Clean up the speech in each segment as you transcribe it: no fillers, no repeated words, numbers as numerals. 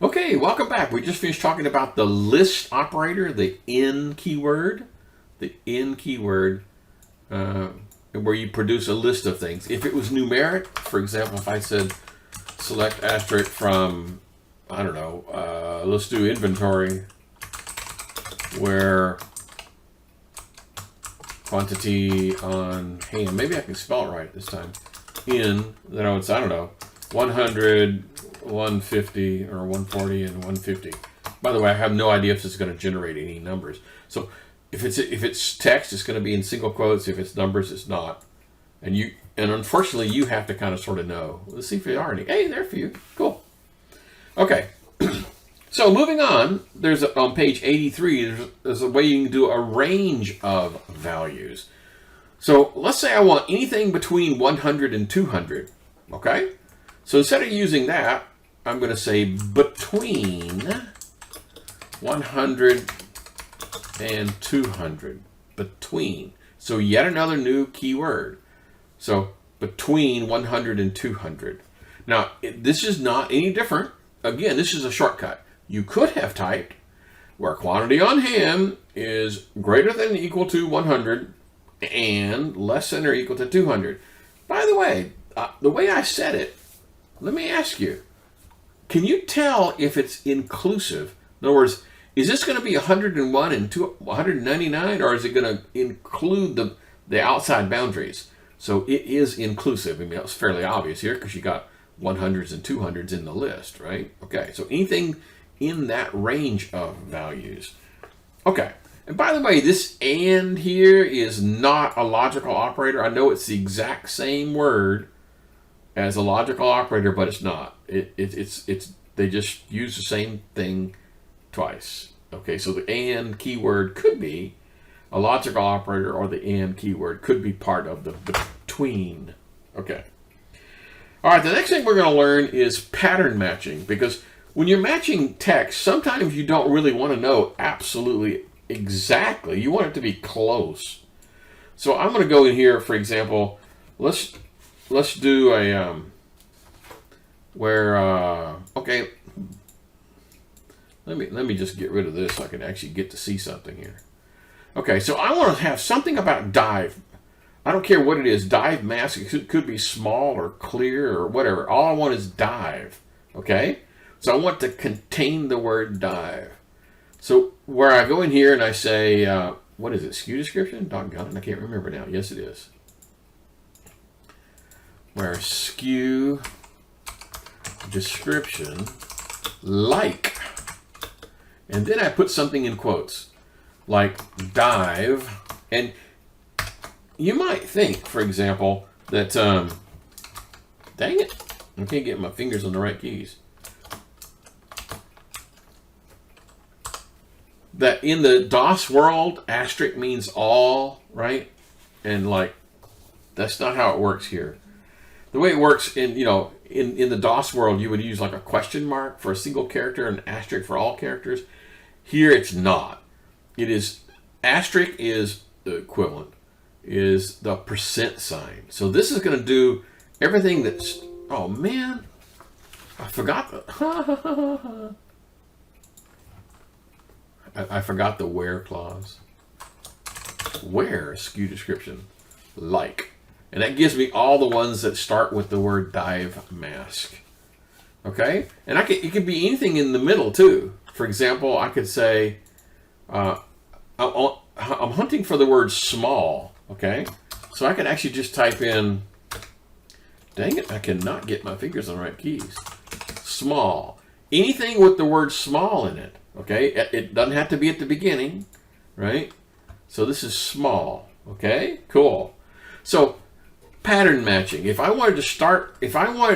Okay, welcome back. We just finished talking about the list operator, the in keyword. The in keyword, where you produce a list of things. If it was numeric, for example, if I said select asterisk from, I don't know, let's do inventory, where quantity on hand, maybe I can spell it right this time, in, then it's, I don't know, 100, 150, or 140 and 150. By the way, I have no idea if it's going to generate any numbers. So if it's text, it's going to be in single quotes. If it's numbers, it's not. And unfortunately, you have to kind of sort of know. Let's see if there are any. Hey, there are a few. Cool. Okay. So moving on, on page 83, there's a way you can do a range of values. So let's say I want anything between 100 and 200. Okay. So instead of using that, I'm going to say between 100 and 200. Between. So yet another new keyword. So between 100 and 200. Now, this is not any different. Again, this is a shortcut. You could have typed where quantity on hand is greater than or equal to 100 and less than or equal to 200. By the way I said it, let me ask you, can you tell if it's inclusive? In other words, is this going to be 101 and 199, or is it going to include the outside boundaries? So it is inclusive. I mean, it's fairly obvious here because you got 100s and 200s in the list, right? Okay, so anything in that range of values. Okay, and by the way, this and here is not a logical operator. I know it's the exact same word as a logical operator, but it's not. It's they just use the same thing twice. Okay, so the and keyword could be a logical operator, or the and keyword could be part of the between. Okay. All right, the next thing we're going to learn is pattern matching, because when you're matching text, sometimes you don't really want to know absolutely exactly. You want it to be close. So I'm going to go in here, for example, let's do a okay. Let me just get rid of this so I can actually get to see something here. Okay, so I want to have something about dive. I don't care what it is. Dive mask. It could be small or clear or whatever. All I want is dive. Okay, so I want to contain the word dive. So where I go in here and I say, what is it? SKU description? Doggone it, I can't remember now. Yes, it is. Where SKU description like, and then I put something in quotes like dive, and you might think, for example, that dang it, I can't get my fingers on the right keys, that in the DOS world asterisk means all, right? And like that's not how it works here. The way it works in the DOS world, you would use like a question mark for a single character and asterisk for all characters. Here it's not. It is, asterisk is the equivalent, is the percent sign. So this is going to do everything that's, oh man, I forgot the, I forgot the where clause. Where SKU description, like. And that gives me all the ones that start with the word dive mask. Okay? And it could be anything in the middle too. For example, I could say, I'm hunting for the word small. Okay? So I could actually just type in, dang it, I cannot get my fingers on the right keys. Small. Anything with the word small in it. Okay? It doesn't have to be at the beginning. Right? So this is small. Okay? Cool. So, pattern matching. If I wanted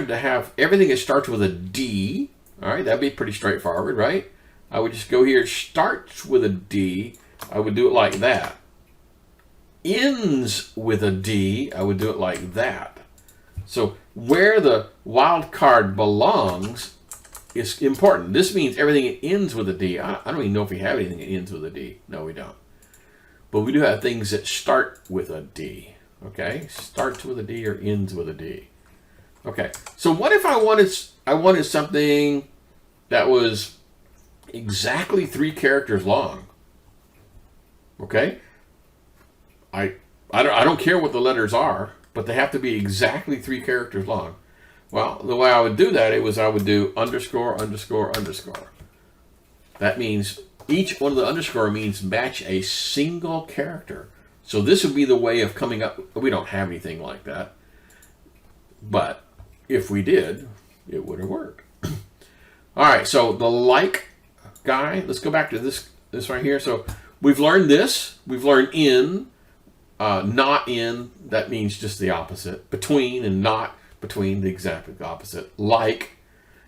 to have everything that starts with a D, all right, that'd be pretty straightforward, right? I would just go here, starts with a D, I would do it like that. Ends with a D, I would do it like that. So where the wildcard belongs is important. This means everything that ends with a D. I don't even know if we have anything that ends with a D. No, we don't. But we do have things that start with a D. Okay, starts with a D or ends with a D. Okay, so what if I wanted something that was exactly 3 characters long. Okay? I don't care what the letters are, but they have to be exactly 3 characters long. Well, the way I would do that, I would do underscore, underscore, underscore. That means each one of the underscore means match a single character. So this would be the way of coming up. We don't have anything like that. But if we did, it would have worked. All right, so the like guy, let's go back to this right here. So we've learned this. We've learned in, not in, that means just the opposite. Between and not between, the exact opposite. Like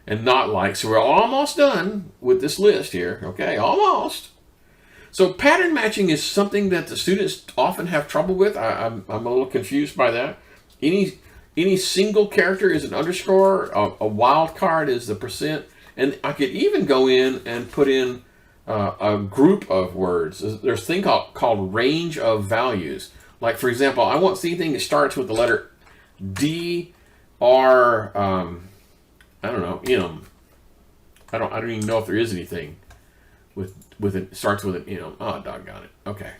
and not like. So we're almost done with this list here. Okay, almost. So pattern matching is something that the students often have trouble with. I'm a little confused by that. Any single character is an underscore. A wild card is the %. And I could even go in and put in a group of words. There's a thing called range of values. Like, for example, I want anything that starts with the letter D, R, I don't know, M. I don't even know if there is anything with it starts with an M. Oh, doggone it. Okay.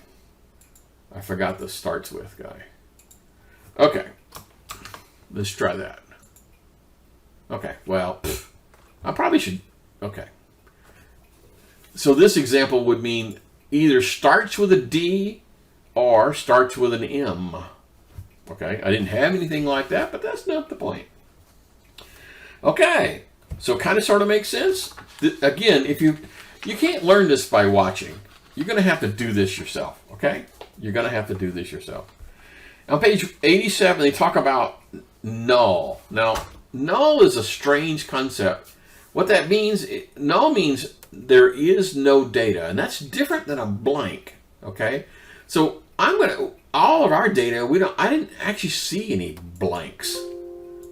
I forgot the starts with guy. Okay. Let's try that. Okay. Well, I probably should. Okay. So this example would mean either starts with a D or starts with an M. Okay. I didn't have anything like that, but that's not the point. Okay. So kind of sort of makes sense. Again, if you can't learn this by watching. You're going to have to do this yourself, okay? You're going to have to do this yourself. On page 87, they talk about null. Now, null is a strange concept. What that means, null means there is no data, and that's different than a blank, okay? So all of our data, I didn't actually see any blanks,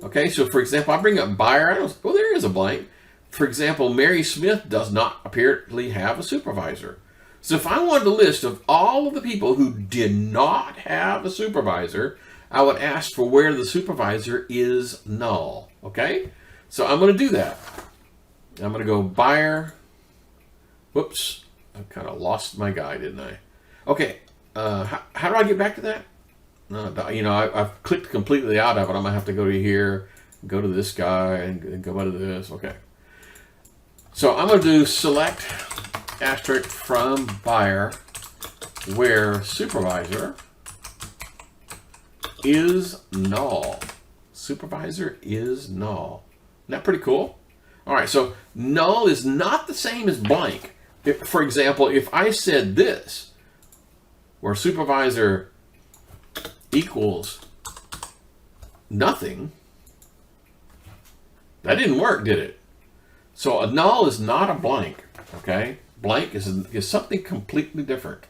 okay? So for example, I bring up buyer, well, there is a blank. For example, Mary Smith does not apparently have a supervisor. So if I wanted a list of all of the people who did not have a supervisor, I would ask for where the supervisor is null. Okay? So I'm going to do that. I'm going to go buyer. Whoops. I kind of lost my guy, didn't I? Okay. How do I get back to that? I've clicked completely out of it. I'm going to have to go to here, go to this guy, and go to this. Okay. So I'm going to do select asterisk from buyer where supervisor is null. Supervisor is null. Isn't that pretty cool? All right, so null is not the same as blank. For example, if I said this, where supervisor equals nothing, that didn't work, did it? So a null is not a blank, okay? Blank is something completely different.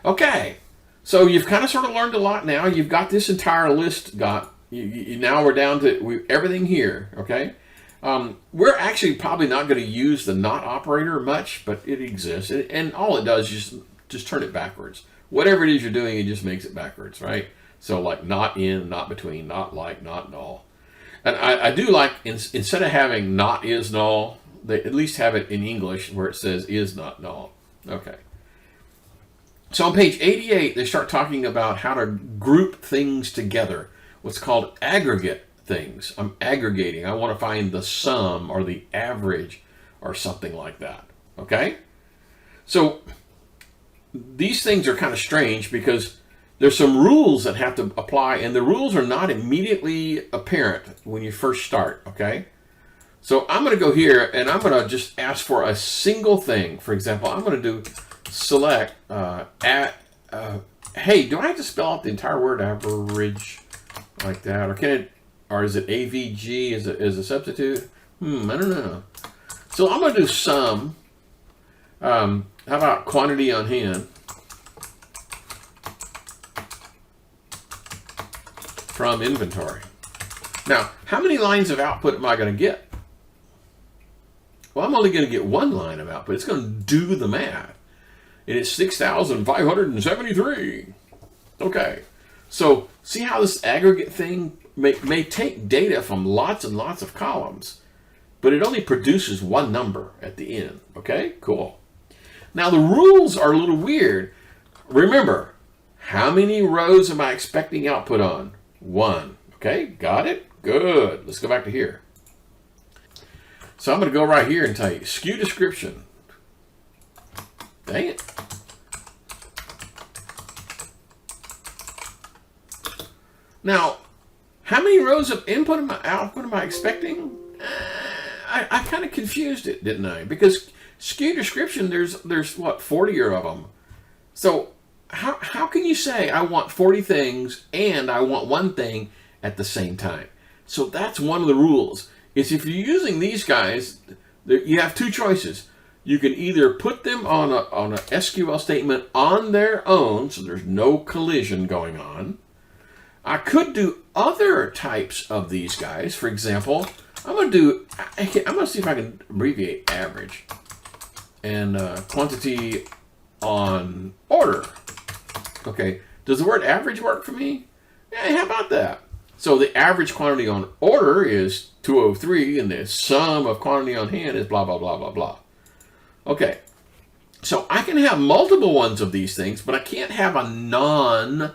Okay, so you've kind of sort of learned a lot now. You've got this entire list now we're down to everything here, okay? We're actually probably not going to use the not operator much, but it exists. And all it does is just turn it backwards. Whatever it is you're doing, it just makes it backwards, right? So like not in, not between, not like, not null. And I do like, instead of having not is null, they at least have it in English where it says is not null. Okay. So on page 88, they start talking about how to group things together. What's called aggregate things. I'm aggregating. I want to find the sum or the average or something like that. Okay? So these things are kind of strange because there's some rules that have to apply, and the rules are not immediately apparent when you first start, okay? So I'm going to go here, and I'm going to just ask for a single thing. For example, I'm going to do select, hey, do I have to spell out the entire word average like that? Or is it AVG as a substitute? I don't know. So I'm going to do sum. How about quantity on hand? From inventory. Now, how many lines of output am I going to get? Well, I'm only going to get one line of output. It's going to do the math. And it's 6,573. Okay. So, see how this aggregate thing may take data from lots and lots of columns but it only produces one number at the end. Okay, cool. Now the rules are a little weird. Remember, how many rows am I expecting output on? 1. Okay, got it? Good. Let's go back to here. So I'm going to go right here and tell you, SKU description. Dang it. Now, how many rows of output am I expecting? I kind of confused it, didn't I? Because SKU description, there's what, 40 of them. So how can you say I want 40 things and I want one thing at the same time? So that's one of the rules. Is if you're using these guys, you have two choices. You can either put them on a SQL statement on their own, so there's no collision going on. I could do other types of these guys. For example, I'm going to see if I can abbreviate average and quantity on order. Okay, does the word average work for me? Yeah, how about that? So the average quantity on order is 203, and the sum of quantity on hand is blah, blah, blah, blah, blah. Okay, so I can have multiple ones of these things, but I can't have a non-grouping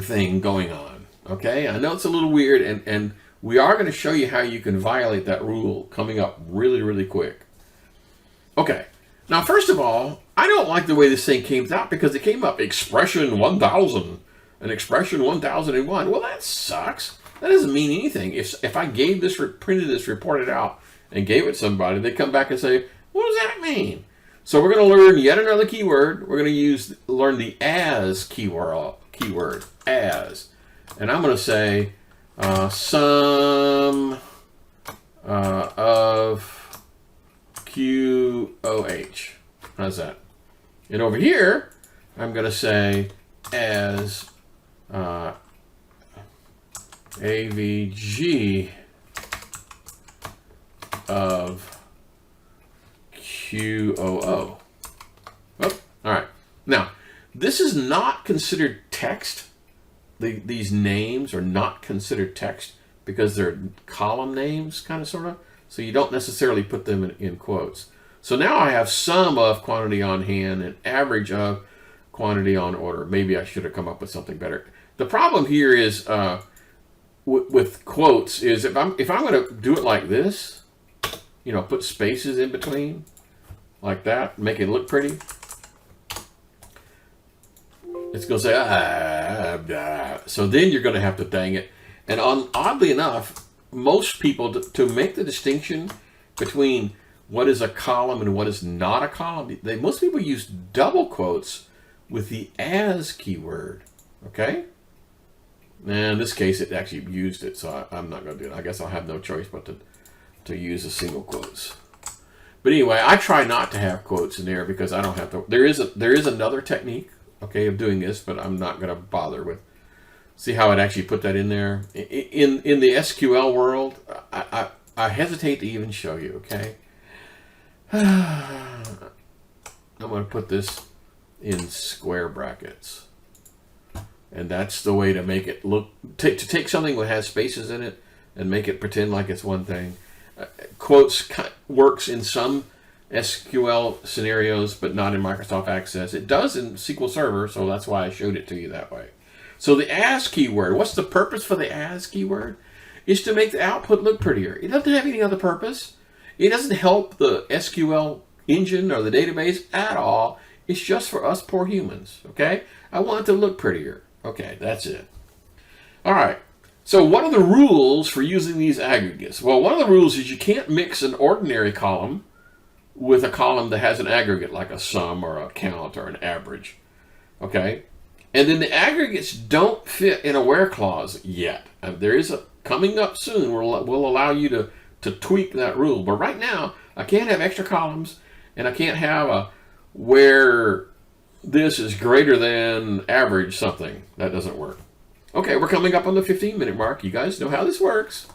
thing going on. Okay, I know it's a little weird, and we are going to show you how you can violate that rule coming up really, really quick. Okay, now first of all, I don't like the way this thing came out because it came up expression 1000 and expression 1001. Well, that sucks. That doesn't mean anything. If I gave this, printed this, reported out, and gave it to somebody, they come back and say, what does that mean? So we're going to learn yet another keyword. We're going to learn the as keyword, as. And I'm going to say sum of QOH. How's that? And over here, I'm going to say as AVG of QOO. Oh, all right. Now, this is not considered text. These names are not considered text because they're column names, kind of, sort of. So you don't necessarily put them in quotes. So now I have sum of quantity on hand and average of quantity on order. Maybe I should have come up with something better. The problem here is with quotes is if I'm going to do it like this, you know, put spaces in between like that, make it look pretty. It's going to say, so then you're going to have to dang it. And oddly enough, most people, to make the distinction between what is a column and what is not a column, most people use double quotes with the as keyword. Okay? And in this case, it actually used it, so I'm not going to do it. I guess I'll have no choice but to use a single quotes. But anyway, I try not to have quotes in there because I don't have to. There is another technique, okay, of doing this, but I'm not going to bother with. See how it actually put that in there? In the SQL world, I hesitate to even show you, okay? I'm going to put this in square brackets. And that's the way to make it look, to take something that has spaces in it and make it pretend like it's one thing. Quotes works in some SQL scenarios, but not in Microsoft Access. It does in SQL Server, so that's why I showed it to you that way. So the as keyword, what's the purpose for the as keyword? Is to make the output look prettier. It doesn't have any other purpose. It doesn't help the SQL engine or the database at all. It's just for us poor humans, okay? I want it to look prettier. Okay, that's it. All right. So what are the rules for using these aggregates? Well, one of the rules is you can't mix an ordinary column with a column that has an aggregate like a sum or a count or an average. Okay? And then the aggregates don't fit in a where clause yet. There is a coming up soon. We'll allow you to tweak that rule. But right now, I can't have extra columns and I can't have a where this is greater than average something. That doesn't work. Okay, we're coming up on the 15-minute mark. You guys know how this works.